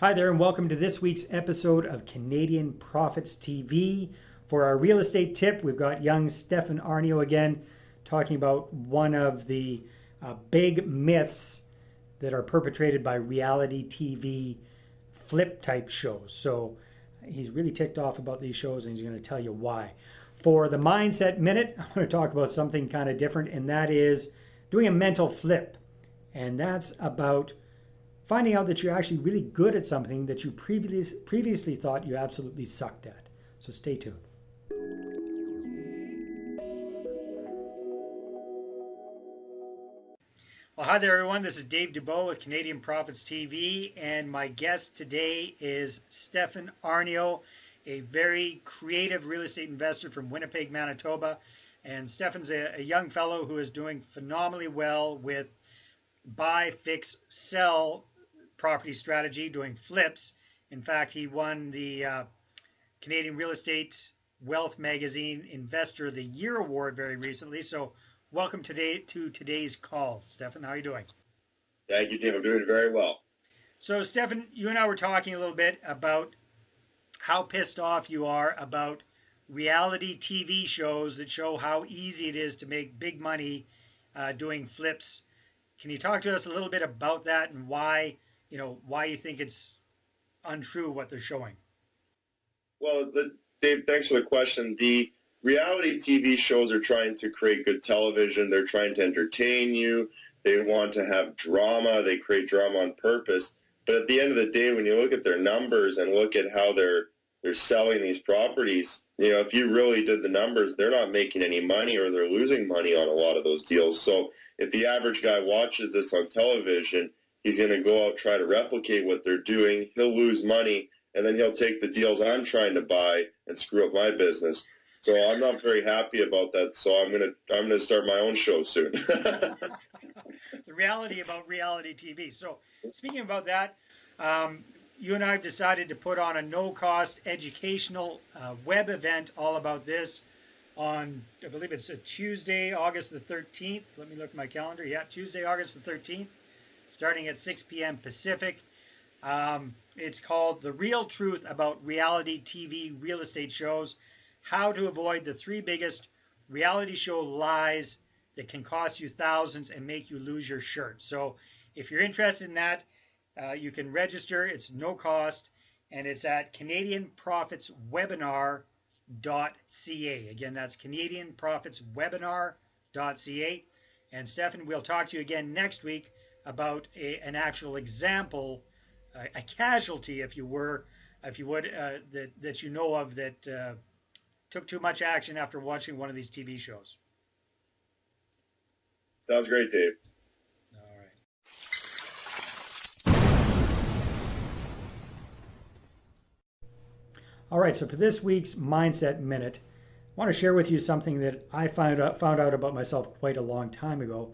Hi there, and welcome to this week's episode of Canadian Profits TV. For our real estate tip, we've got young Stefan Aarnio again talking about one of the big myths that are perpetrated by reality TV flip type shows. So he's really ticked off about these shows and he's going to tell you why. For the Mindset Minute, I'm going to talk about something kind of different, and that is doing a mental flip. And that's about finding out that you're actually really good at something that you previously thought you absolutely sucked at. So stay tuned. Well, hi there, everyone. This is Dave Dubeau with Canadian Profits TV, and my guest today is Stefan Aarnio, a very creative real estate investor from Winnipeg, Manitoba. And Stefan's a young fellow who is doing phenomenally well with buy, fix, sell property strategy, doing flips. In fact, he won the Canadian Real Estate Wealth Magazine Investor of the Year Award very recently. So welcome today to today's call. Stefan, how are you doing? Thank you, Tim. I'm doing very well. So Stefan, you and I were talking a little bit about how pissed off you are about reality TV shows that show how easy it is to make big money doing flips. Can you talk to us a little bit about that and why you think it's untrue what they're showing? Well, Dave, thanks for the question. The reality TV shows are trying to create good television. They're trying to entertain you. They want to have drama. They create drama on purpose. But at the end of the day, when you look at their numbers and look at how they're selling these properties, if you really did the numbers, they're not making any money or they're losing money on a lot of those deals. So if the average guy watches this on television, he's going to go out, try to replicate what they're doing. He'll lose money, and then he'll take the deals I'm trying to buy and screw up my business. So I'm not very happy about that. So I'm gonna start my own show soon. The reality about reality TV. So speaking about that, you and I have decided to put on a no-cost educational web event all about this on, I believe it's a Tuesday, August the 13th. Let me look at my calendar. Yeah, Tuesday, August the 13th, starting at 6 p.m. Pacific. It's called The Real Truth About Reality TV Real Estate Shows, How to Avoid the 3 Biggest Reality Show Lies That Can Cost You Thousands and Make You Lose Your Shirt. So if you're interested in that, you can register. It's no cost, and it's at CanadianProfitsWebinar.ca. Again, that's CanadianProfitsWebinar.ca. And Stefan, we'll talk to you again next week about an actual example, a casualty, if you would, that you know of that took too much action after watching one of these TV shows. Sounds great, Dave. All right, so for this week's Mindset Minute, I want to share with you something that I found out about myself quite a long time ago.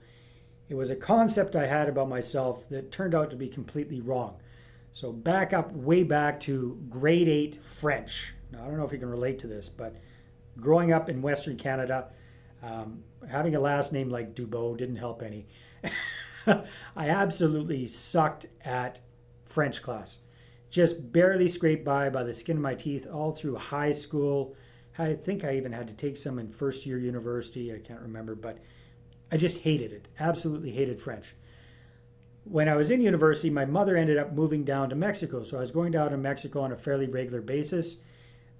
It was a concept I had about myself that turned out to be completely wrong. So way back to grade 8 French. Now, I don't know if you can relate to this, but growing up in Western Canada, having a last name like Dubeau didn't help any. I absolutely sucked at French class. Just barely scraped by the skin of my teeth all through high school. I think I even had to take some in first year university. I can't remember, but I just hated it. Absolutely hated French. When I was in university, my mother ended up moving down to Mexico. So I was going down to Mexico on a fairly regular basis.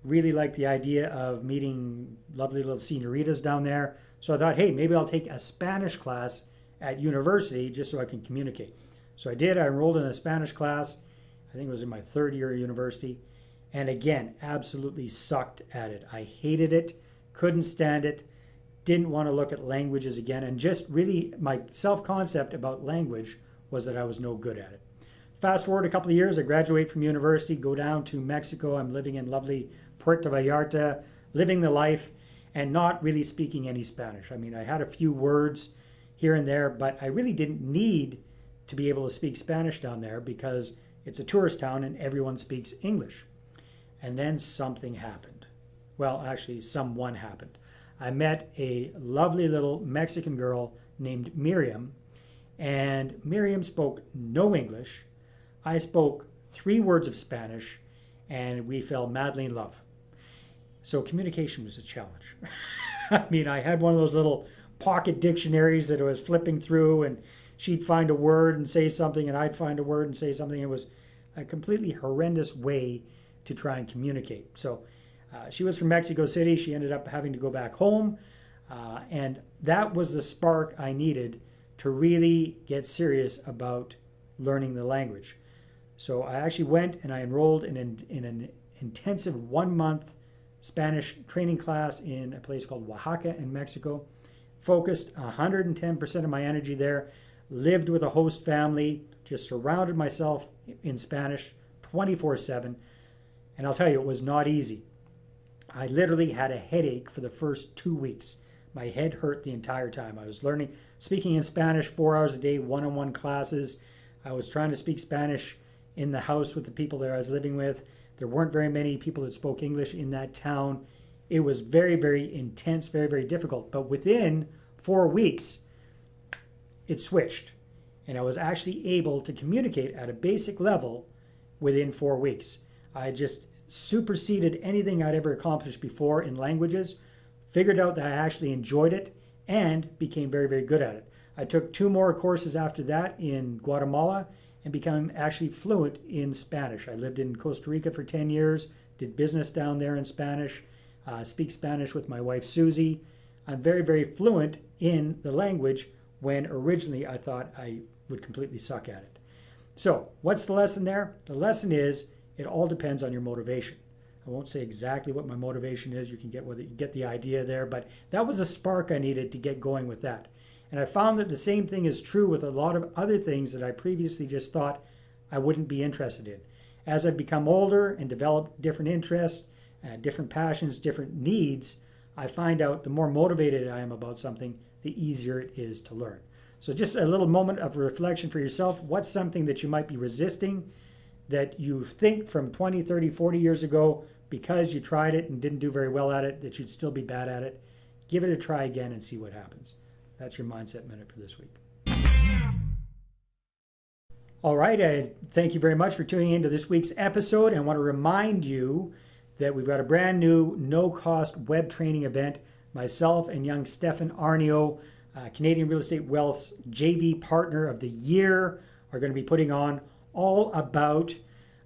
Really liked the idea of meeting lovely little senoritas down there. So I thought, hey, maybe I'll take a Spanish class at university just so I can communicate. So I did. I enrolled in a Spanish class. I think it was in my 3rd year of university. And again, absolutely sucked at it. I hated it, couldn't stand it, didn't want to look at languages again. And just really my self-concept about language was that I was no good at it. Fast forward a couple of years, I graduate from university, go down to Mexico. I'm living in lovely Puerto Vallarta, living the life, and not really speaking any Spanish. I mean, I had a few words here and there, but I really didn't need to be able to speak Spanish down there because it's a tourist town and everyone speaks English. And then something happened. Well, actually, someone happened. I met a lovely little Mexican girl named Miriam, and Miriam spoke no English. I spoke 3 words of Spanish, and we fell madly in love. So communication was a challenge. I mean, I had one of those little pocket dictionaries that I was flipping through, and she'd find a word and say something, and I'd find a word and say something. It was a completely horrendous way to try and communicate. So she was from Mexico City. She ended up having to go back home, and that was the spark I needed to really get serious about learning the language. So I actually went and I enrolled in an intensive 1-month Spanish training class in a place called Oaxaca in Mexico. Focused 110% of my energy there. Lived with a host family. Just surrounded myself in Spanish 24/7. And I'll tell you, it was not easy. I literally had a headache for the first 2 weeks. My head hurt the entire time. I was speaking in Spanish 4 hours a day, one-on-one classes. I was trying to speak Spanish in the house with the people that I was living with. There weren't very many people that spoke English in that town. It was very, very intense, very, very difficult. But within 4 weeks, it switched. And I was actually able to communicate at a basic level within 4 weeks. I just superseded anything I'd ever accomplished before in languages, figured out that I actually enjoyed it, and became very, very good at it. I took 2 more courses after that in Guatemala and became actually fluent in Spanish. I lived in Costa Rica for 10 years, did business down there in Spanish, speak Spanish with my wife Susie. I'm very, very fluent in the language when originally I thought I would completely suck at it. So what's the lesson there? The lesson is it all depends on your motivation. I won't say exactly what my motivation is. You can get the idea there, but that was a spark I needed to get going with that. And I found that the same thing is true with a lot of other things that I previously just thought I wouldn't be interested in. As I've become older and developed different interests, different passions, different needs, I find out the more motivated I am about something, the easier it is to learn. So just a little moment of reflection for yourself. What's something that you might be resisting that you think from 20, 30, 40 years ago, because you tried it and didn't do very well at it, that you'd still be bad at it? Give it a try again and see what happens. That's your Mindset Minute for this week. All right, thank you very much for tuning into this week's episode. I want to remind you that we've got a brand new no-cost web training event. Myself and young Stefan Aarnio, Canadian Real Estate Wealth's JV Partner of the Year, are going to be putting on all about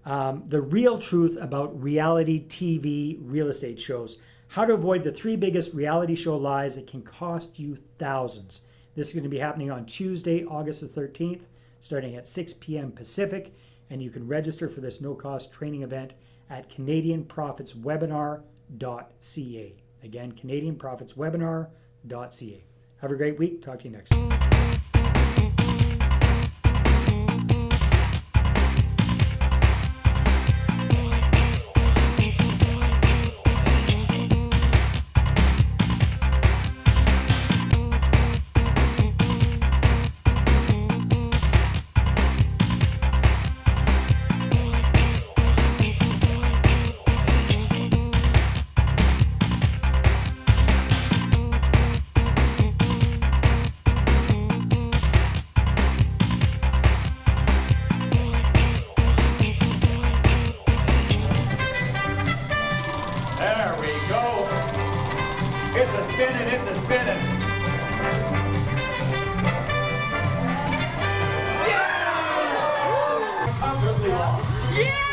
the real truth about reality TV real estate shows. How to avoid the 3 biggest reality show lies that can cost you thousands. This is going to be happening on Tuesday, August the 13th, starting at 6 p.m. Pacific, and you can register for this no-cost training event at CanadianProfitsWebinar.ca. Again, CanadianProfitsWebinar.ca. Have a great week. Talk to you next time. There we go. It's a spinning, it's a spinning. Yeah! Comfortably long. Yeah!